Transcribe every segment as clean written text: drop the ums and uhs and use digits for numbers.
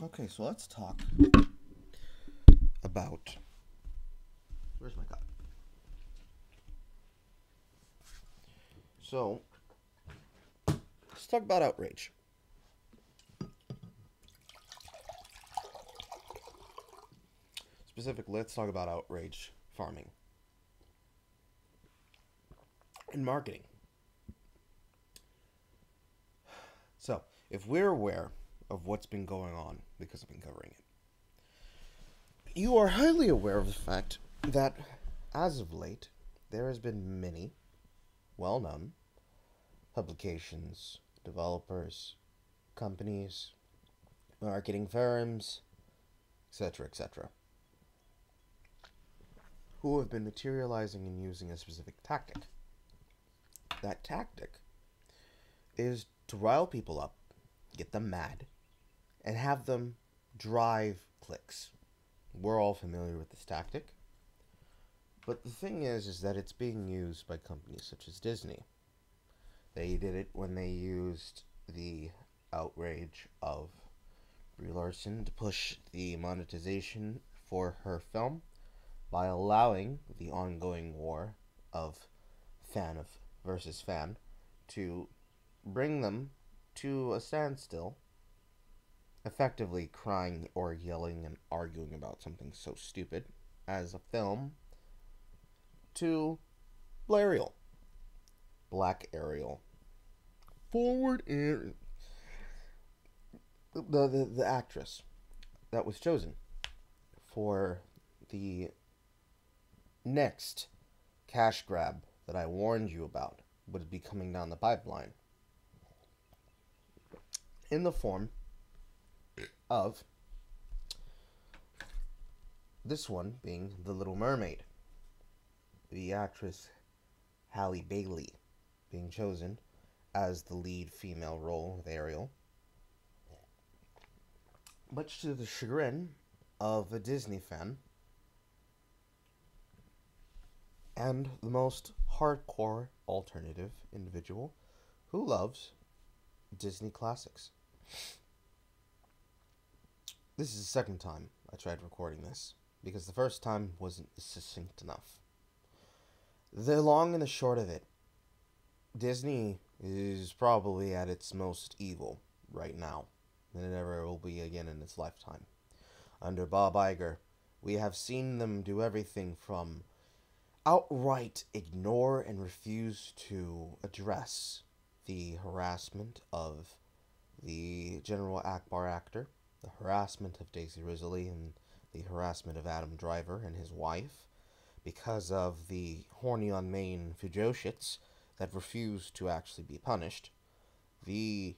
Okay, so let's talk about. Where's my cup? So, let's talk about outrage. Specifically, let's talk about outrage farming and marketing. So, if we're aware of what's been going on, because I've been covering it, you are highly aware of the fact that, as of late, there has been many well known publications, developers, companies, marketing firms, etc., etc., who have been materializing and using a specific tactic. That tactic is to rile people up, get them mad, and have them drive clicks. We're all familiar with this tactic. But the thing is that it's being used by companies such as Disney. They did it when they used the outrage of Brie Larson to push the monetization for her film by allowing the ongoing war of fan of versus fan to bring them to a standstill, effectively crying or yelling and arguing about something so stupid as a film, to Blariel, Black Ariel, forward Ariel, the actress that was chosen for the next cash grab that I warned you about would be coming down the pipeline in the form of this one being The Little Mermaid. The actress Halle Bailey being chosen as the lead female role of Ariel, much to the chagrin of a Disney fan and the most hardcore alternative individual who loves Disney classics. This is the second time I tried recording this because the first time wasn't succinct enough. The long and the short of it, Disney is probably at its most evil right now than it ever will be again in its lifetime. Under Bob Iger, we have seen them do everything from outright ignore and refuse to address the harassment of the General Akbar actor, the harassment of Daisy Ridley, and the harassment of Adam Driver and his wife, because of the horny on Main Fujoshits that refuse to actually be punished, the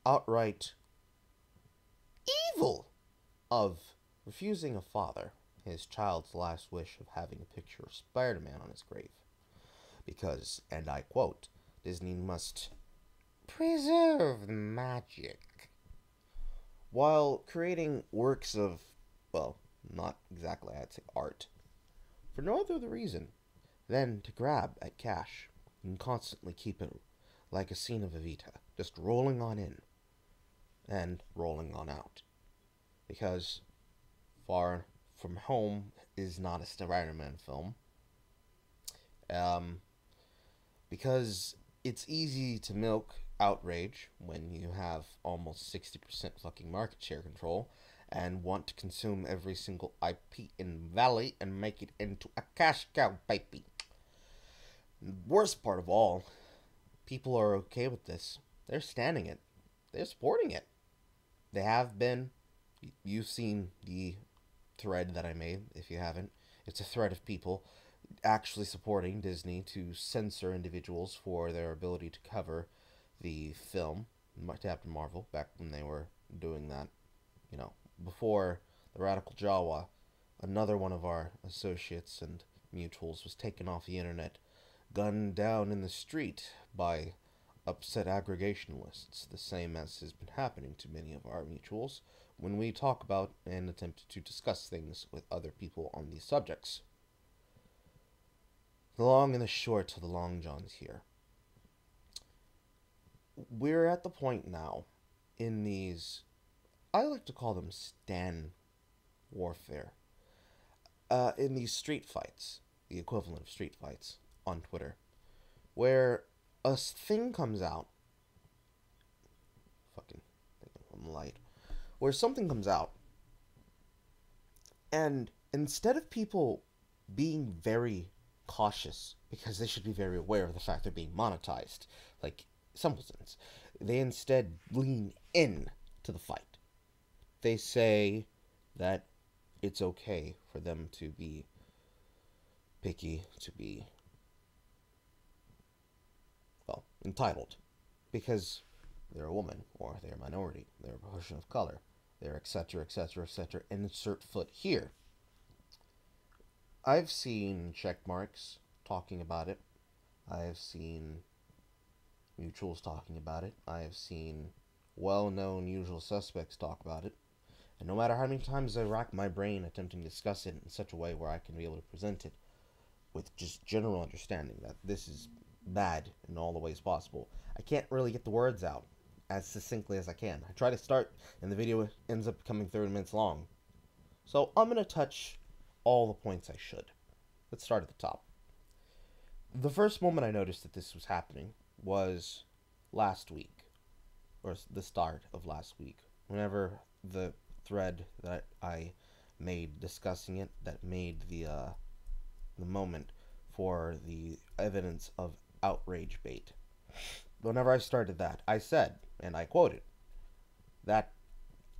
outright evil of refusing a father his child's last wish of having a picture of Spider-Man on his grave. Because, and I quote, Disney must preserve magic while creating works of, well, not exactly, I'd say art, for no other reason than to grab at cash and constantly keep it like a scene of Evita, just rolling on in and rolling on out. Because Far From Home is not a Spider-Man film. Um, because it's easy to milk outrage when you have almost 60% fucking market share control and want to consume every single IP in Valley and make it into a cash cow, baby. Worst part of all, people are okay with this. They're standing it. They're supporting it. They have been. You've seen the thread that I made, if you haven't. It's a thread of people actually supporting Disney to censor individuals for their ability to cover the film Captain Marvel back when they were doing that. You know, before the Radical Jawa, another one of our associates and mutuals was taken off the internet, gunned down in the street by upset aggregationalists, the same as has been happening to many of our mutuals when we talk about and attempt to discuss things with other people on these subjects. The long and the short of the long johns here. We're at the point now in these I like to call them stan warfare. In these street fights, the equivalent of street fights on Twitter, where a thing comes out, fucking, I'm light, where something comes out, and instead of people being very cautious, because they should be very aware of the fact they're being monetized, like simpletons, they instead lean in to the fight. They say that it's okay for them to be picky, to be, well, entitled, because they're a woman, or they're a minority, they're a person of color, they're etc., etc., etc., insert foot here. I've seen check marks talking about it. I've seen mutuals talking about it. I have seen well-known usual suspects talk about it. And no matter how many times I rack my brain attempting to discuss it in such a way where I can be able to present it with just general understanding that this is bad in all the ways possible, I can't really get the words out as succinctly as I can. I try to start, and the video ends up becoming 30 minutes long. So I'm going to touch all the points I should. Let's start at the top. The first moment I noticed that this was happening was last week, or the start of last week, whenever the thread that I made discussing it, that made the moment for the evidence of outrage bait. Whenever I started that, I said, and I quoted, that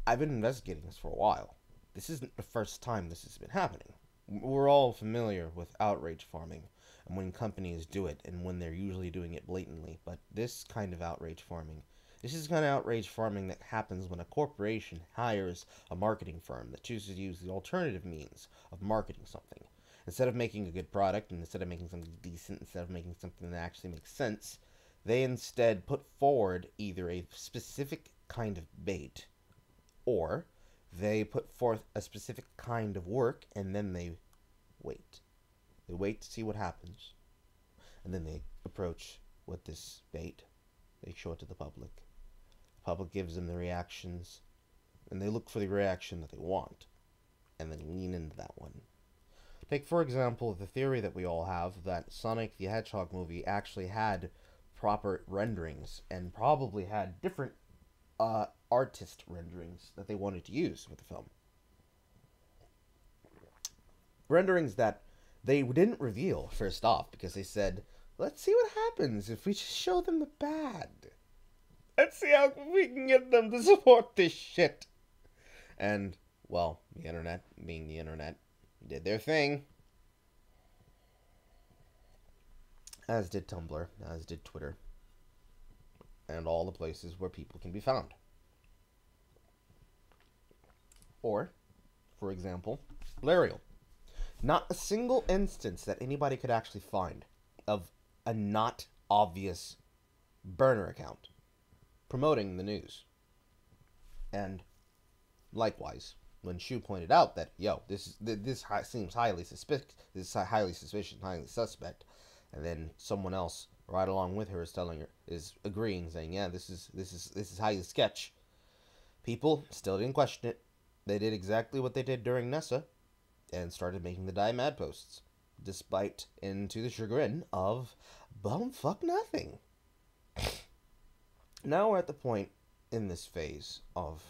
I've been investigating this for a while. This isn't the first time this has been happening. We're all familiar with outrage farming and when companies do it and when they're usually doing it blatantly, but this kind of outrage farming, this is the kind of outrage farming that happens when a corporation hires a marketing firm that chooses to use the alternative means of marketing something. Instead of making a good product, and instead of making something decent, instead of making something that actually makes sense, they instead put forward either a specific kind of bait, or they put forth a specific kind of work, and then they wait. They wait to see what happens, and then they approach with this bait. They show it to the public. The public gives them the reactions, and they look for the reaction that they want, and then lean into that one. Take, for example, the theory that we all have that Sonic the Hedgehog movie actually had proper renderings, and probably had different artist renderings that they wanted to use with the film. Renderings that they didn't reveal, first off, because they said, let's see what happens if we just show them the bad. Let's see how we can get them to support this shit. And, well, the internet, being the internet, did their thing. As did Tumblr, as did Twitter, and all the places where people can be found. Or, for example, Larial. Not a single instance that anybody could actually find of a not obvious burner account promoting the news. And likewise, when Shu pointed out that, yo, this seems highly suspicious, highly suspect, and then someone else right along with her is agreeing, saying, yeah, this is highly sketch. People still didn't question it. They did exactly what they did during Nessa, and started making the die mad posts, despite and to the chagrin of bumfuck nothing. Now we're at the point in this phase of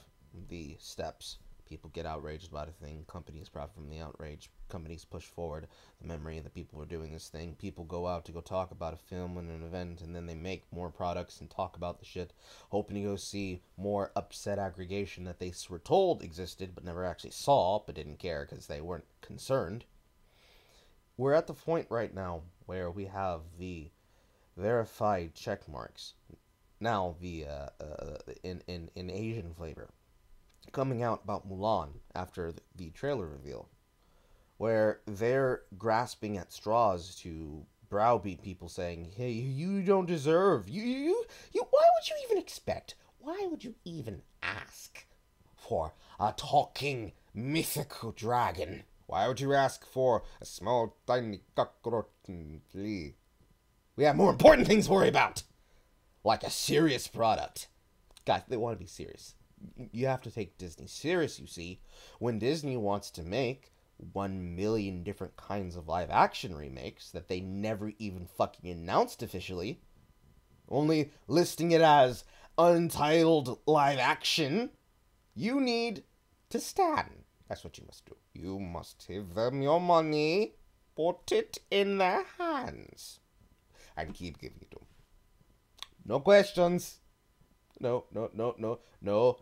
the steps. People get outraged about a thing. Companies profit from the outrage. Companies push forward the memory that people are doing this thing. People go out to go talk about a film and an event, and then they make more products and talk about the shit, hoping to go see more upset aggregation that they were told existed but never actually saw, but didn't care because they weren't concerned. We're at the point right now where we have the verified check marks. Now the in Asian flavor, coming out about Mulan after the trailer reveal, where they're grasping at straws to browbeat people, saying, hey, you don't deserve, you why would you even expect, why would you even ask for a talking mythical dragon? Why would you ask for a small tiny cockroach flea? We have more important things to worry about, like a serious product. Guys, they want to be serious. You have to take Disney serious, you see. When Disney wants to make 1 million different kinds of live action remakes that they never even fucking announced officially, only listing it as untitled live action, you need to stand. That's what you must do. You must give them your money, put it in their hands, and keep giving it to them. No questions. No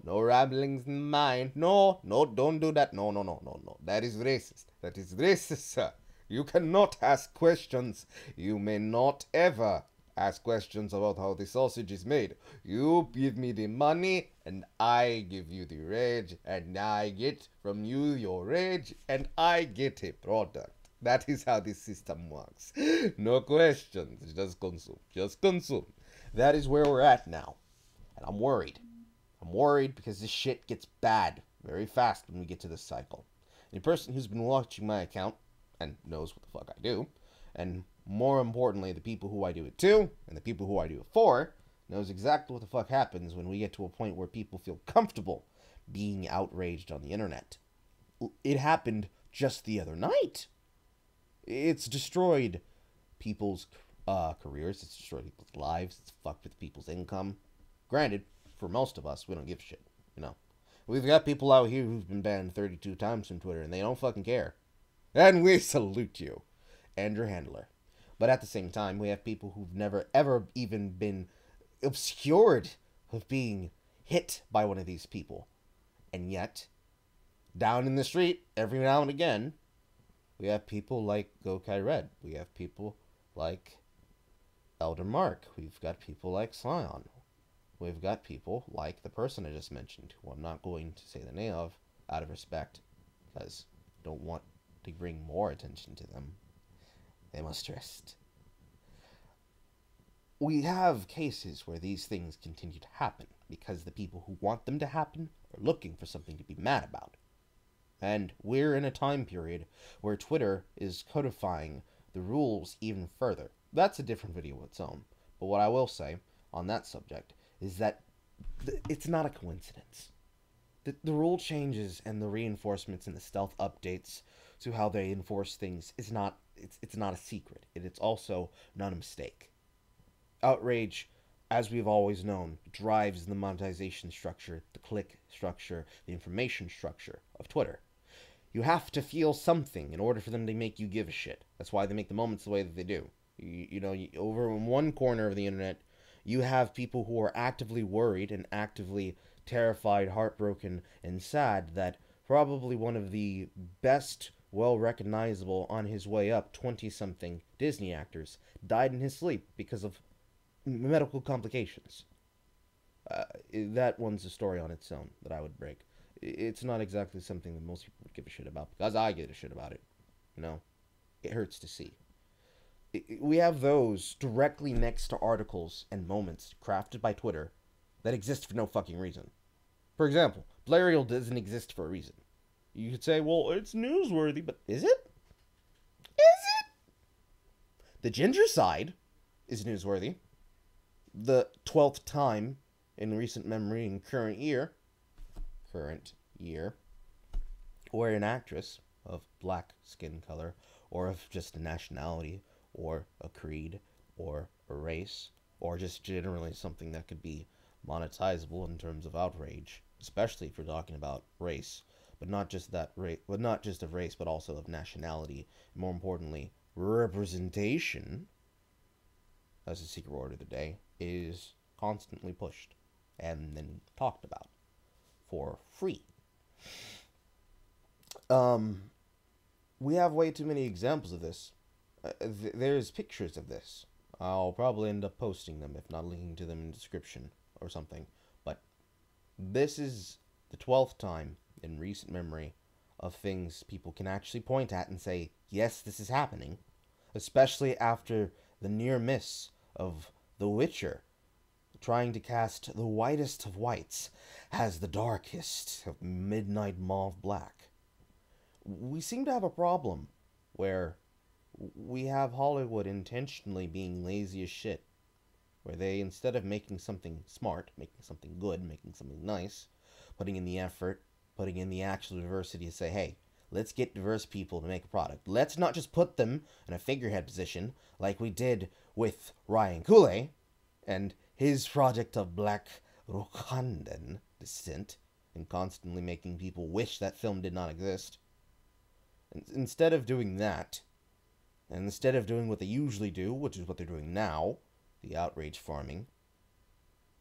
ramblings in mind. No, don't do that. No. That is racist. That is racist, sir. You cannot ask questions. You may not ever ask questions about how the sausage is made. You give me the money, and I give you the rage, and I get from you your rage, and I get a product. That is how this system works. No questions. Just consume. Just consume. That is where we're at now. And I'm worried. I'm worried because this shit gets bad very fast when we get to this cycle. Any person who's been watching my account and knows what the fuck I do, and more importantly, the people who I do it to, and the people who I do it for, knows exactly what the fuck happens when we get to a point where people feel comfortable being outraged on the internet. It happened just the other night. It's destroyed people's careers. It's destroyed people's lives. It's fucked with people's income. Granted, for most of us, we don't give a shit, you know. We've got people out here who've been banned 32 times from Twitter, and they don't fucking care. And we salute you and your handler. But at the same time, we have people who've never, ever even been obscured of being hit by one of these people. And yet, down in the street, every now and again, we have people like Gokai Red. We have people like Elder Mark. We've got people like Scion. We've got people like the person I just mentioned, who I'm not going to say the name of, out of respect, because I don't want to bring more attention to them. They must rest. We have cases where these things continue to happen, because the people who want them to happen are looking for something to be mad about. And we're in a time period where Twitter is codifying the rules even further. That's a different video of its own. But what I will say on that subject is that it's not a coincidence. The rule changes and the reinforcements and the stealth updates to how they enforce things is not it's not a secret. It's also not a mistake. Outrage, as we've always known, drives the monetization structure, the click structure, the information structure of Twitter. You have to feel something in order for them to make you give a shit. That's why they make the moments the way that they do. Over in one corner of the internet, you have people who are actively worried and actively terrified, heartbroken, and sad that probably one of the best, well-recognizable, on his way up, 20-something Disney actors died in his sleep because of medical complications. That one's a story on its own that I would break. It's not exactly something that most people would give a shit about, because I give a shit about it. It hurts to see. We have those directly next to articles and moments crafted by Twitter that exist for no fucking reason. For example, Blariel doesn't exist for a reason. You could say, well, it's newsworthy, but is it? Is it? The ginger side is newsworthy. The 12th time in recent memory in current year, where an actress of black skin color, or of just a nationality, or a creed, or a race, or just generally something that could be monetizable in terms of outrage, especially if you're talking about race, but not just that race, but not just of race, but also of nationality, and more importantly, representation, as the secret word of the day, is constantly pushed and then talked about for free. We have way too many examples of this. There's pictures of this. I'll probably end up posting them, if not linking to them in the description or something. But this is the 12th time in recent memory of things people can actually point at and say, yes, this is happening. Especially after the near miss of The Witcher trying to cast the whitest of whites as the darkest of midnight mauve black. We seem to have a problem where we have Hollywood intentionally being lazy as shit, where they, instead of making something smart, making something good, making something nice, putting in the effort, putting in the actual diversity to say, hey, let's get diverse people to make a product. Let's not just put them in a figurehead position like we did with Ryan Cooley and his project of black Rokandan descent and constantly making people wish that film did not exist. Instead of doing that, and instead of doing what they usually do, which is what they're doing now, the outrage farming,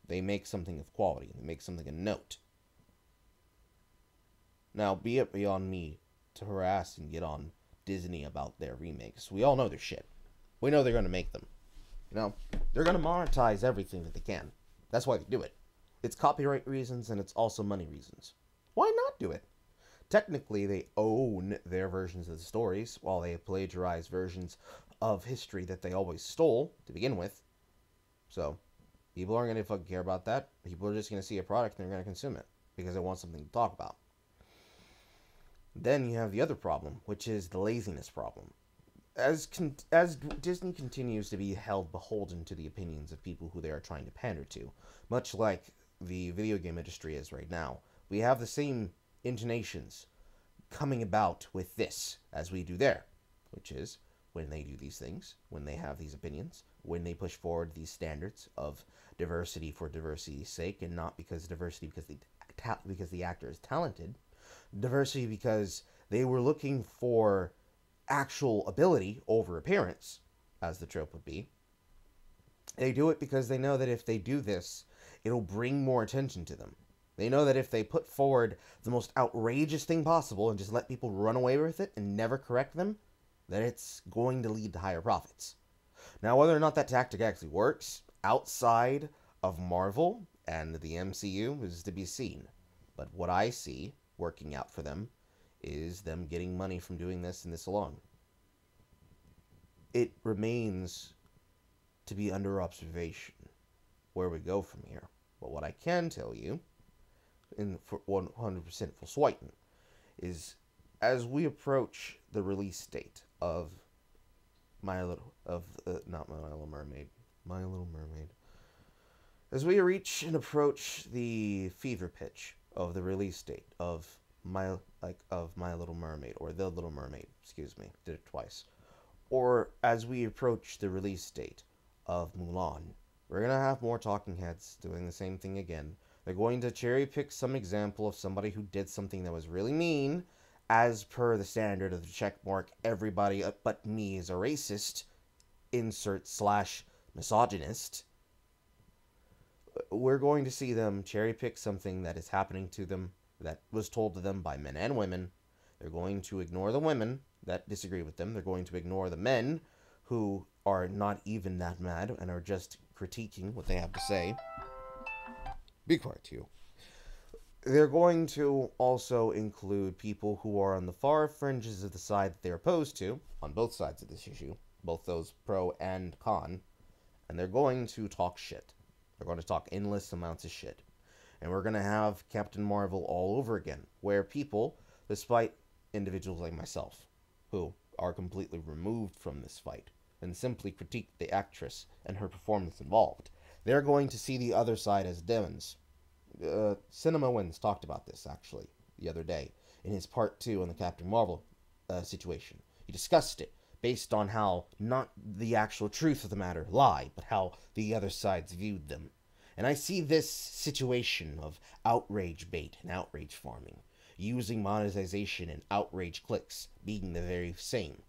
they make something of quality. They make something of note. Now, be it beyond me to harass and get on Disney about their remakes. We all know they're shit. We know they're going to make them. You know, they're going to monetize everything that they can. That's why they do it. It's copyright reasons and it's also money reasons. Why not do it? Technically, they own their versions of the stories, while they plagiarize versions of history that they always stole to begin with. So, people aren't going to fucking care about that. People are just going to see a product and they're going to consume it, because they want something to talk about. Then you have the other problem, which is the laziness problem. As Disney continues to be held beholden to the opinions of people who they are trying to pander to, much like the video game industry is right now, we have the same intonations coming about with this as we do there, which is when they do these things, when they have these opinions, when they push forward these standards of diversity for diversity's sake, and not because diversity because the actor is talented, diversity because they were looking for actual ability over appearance, as the trope would be. They do it because they know that if they do this, it'll bring more attention to them. They know that if they put forward the most outrageous thing possible and just let people run away with it and never correct them, that it's going to lead to higher profits. Now, whether or not that tactic actually works outside of Marvel and the MCU is to be seen. But what I see working out for them is them getting money from doing this and this alone. It remains to be under observation where we go from here. But what I can tell you, for 100% for Swighton, is as we approach the release date of My Little Mermaid, as we reach and approach the fever pitch of the release date of My Little Mermaid, or The Little Mermaid, excuse me, did it twice, or as we approach the release date of Mulan, we're gonna have more talking heads doing the same thing again. They're going to cherry pick some example of somebody who did something that was really mean, as per the standard of the checkmark, everybody but me is a racist, insert / misogynist. We're going to see them cherry pick something that is happening to them, that was told to them by men and women. They're going to ignore the women that disagree with them. They're going to ignore the men who are not even that mad and are just critiquing what they have to say. Be quiet, you. They're going to also include people who are on the far fringes of the side that they're opposed to, on both sides of this issue, both those pro and con, and they're going to talk shit. They're going to talk endless amounts of shit. And we're going to have Captain Marvel all over again, where people, despite individuals like myself, who are completely removed from this fight, and simply critique the actress and her performance involved, they're going to see the other side as demons. Cinema Wins talked about this, actually, the other day, in his part 2 on the Captain Marvel situation. He discussed it, based on how, not the actual truth of the matter lie, but how the other sides viewed them. And I see this situation of outrage bait and outrage farming, using monetization and outrage clicks, being the very same.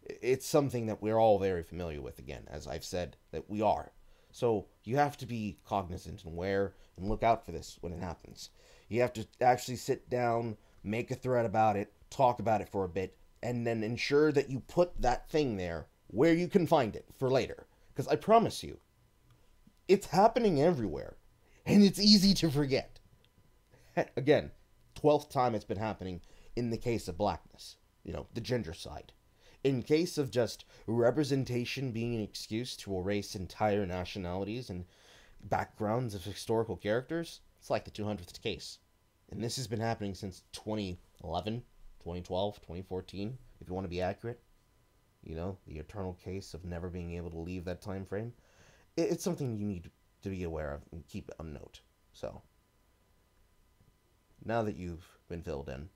It's something that we're all very familiar with, again, as I've said, that we are. So you have to be cognizant and aware and look out for this when it happens. You have to actually sit down, make a thread about it, talk about it for a bit, and then ensure that you put that thing there where you can find it for later. Because I promise you, it's happening everywhere, and it's easy to forget. Again, 12th time it's been happening in the case of blackness, the gender side. In case of just representation being an excuse to erase entire nationalities and backgrounds of historical characters, it's like the 200th case. And this has been happening since 2011, 2012, 2014, if you want to be accurate. The eternal case of never being able to leave that time frame. It's something you need to be aware of and keep on note. So, now that you've been filled in,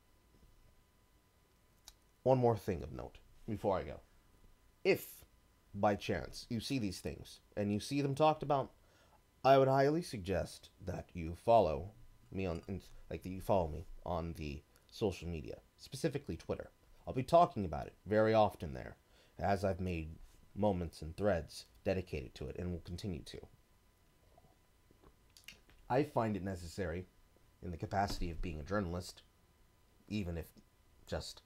one more thing of note before I go. If, by chance, you see these things and you see them talked about, I would highly suggest that you follow me that you follow me on the social media, specifically Twitter. I'll be talking about it very often there, as I've made moments and threads dedicated to it and will continue to. I find it necessary, in the capacity of being a journalist, even if just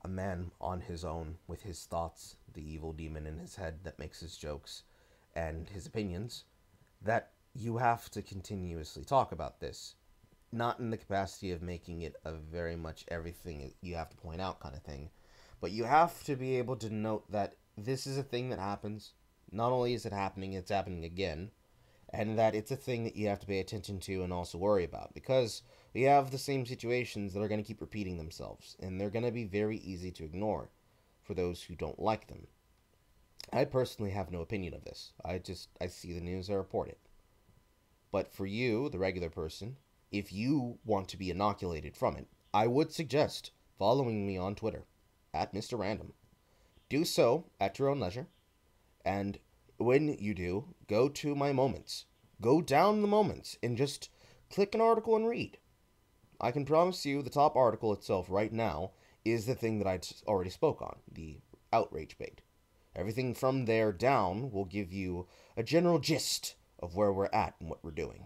a man on his own with his thoughts, the evil demon in his head that makes his jokes, and his opinions, that you have to continuously talk about this. Not in the capacity of making it a very much everything you have to point out kind of thing, but you have to be able to note that this is a thing that happens. Not only is it happening, it's happening again, and that it's a thing that you have to pay attention to and also worry about, because we have the same situations that are going to keep repeating themselves, and they're going to be very easy to ignore for those who don't like them. I personally have no opinion of this. I see the news, I report it. But for you, the regular person, if you want to be inoculated from it, I would suggest following me on Twitter, at Mr. Random. Do so at your own leisure, and when you do, go to my moments. Go down the moments and just click an article and read. I can promise you the top article itself right now is the thing that I already spoke on, the outrage bait. Everything from there down will give you a general gist of where we're at and what we're doing.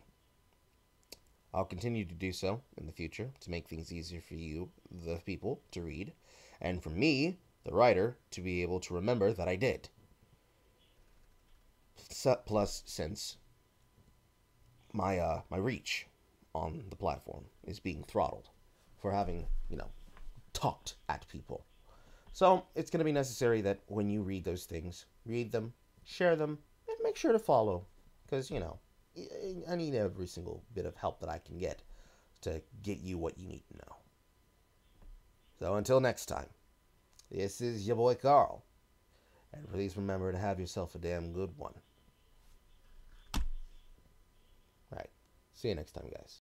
I'll continue to do so in the future to make things easier for you, the people, to read, and for me, the writer, to be able to remember that I did. Plus, since my reach on the platform is being throttled for having, talked at people. So, it's going to be necessary that when you read those things, read them, share them, and make sure to follow. Because, I need every single bit of help that I can get to get you what you need to know. So, until next time, this is your boy Carl. And please remember to have yourself a damn good one. Right. See you next time, guys.